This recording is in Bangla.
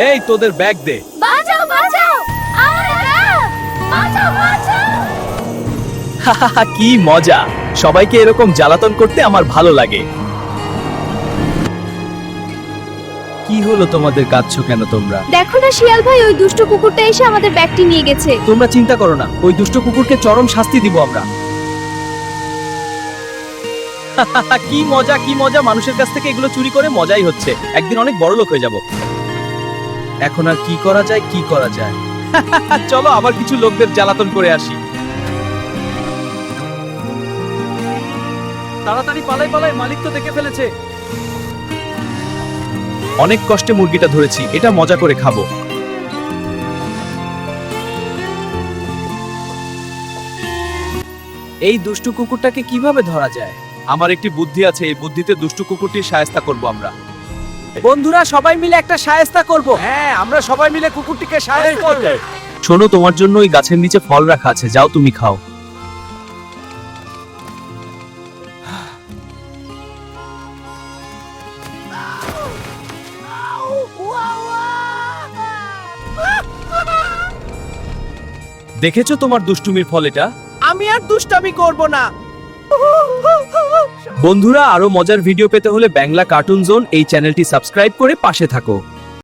এই তোদের ব্যাগ দে। বাঁচাও বাঁচাও আমার ব্যাগ বাঁচাও বাঁচাও। হাহাহা, কি মজা! সবাইকে এরকম জ্বালাতন করতে আমার ভালো লাগে। কি হলো তোমাদের, কাঁদছো কেন তোমরা? দেখো না শিয়াল ভাই, ওই দুষ্ট কুকুরটা এসে আমাদের ব্যাগটি নিয়ে গেছে। তোমরা চিন্তা করো না, ওই দুষ্ট কুকুরকে চরম শাস্তি দিব আমরা। হাহাহা, কি মজা কি মজা! মানুষের কাছ থেকে এগুলো চুরি করে মজাই হচ্ছে। একদিন অনেক বড় লোক হয়ে যাব। এখন আর কি করা যায়, কি করা যায়? চলো আবার কিছু লোকদের জ্বালাতন করে আসি। তাড়াতাড়ি পালাই পালাই, মালিক তো দেখে ফেলেছে। অনেক কষ্টে মুরগিটা ধরেছি, এটা মজা করে খাবো। এই দুষ্টু কুকুরটাকে কিভাবে ধরা যায়? আমার একটি বুদ্ধি আছে, এই বুদ্ধিতে দুষ্টু কুকুরটির শায়েস্তা করব আমরা। বন্ধুরা সবাই মিলে একটা শায়েস্তা করব। হ্যাঁ, আমরা সবাই মিলে কুকুরটিকে শায়েস্তা করব। শোনো, তোমার জন্য ওই গাছের নিচে ফল রাখা আছে, যাও তুমি খাও। দেখেছো তোমার দুষ্টুমির ফল এটা? আমি আর দুষ্টামি করব না। বন্ধুরা, আরো মজার ভিডিও পেতে হলে বাংলা কার্টুন জোন এই চ্যানেলটি সাবস্ক্রাইব করে পাশে থাকো।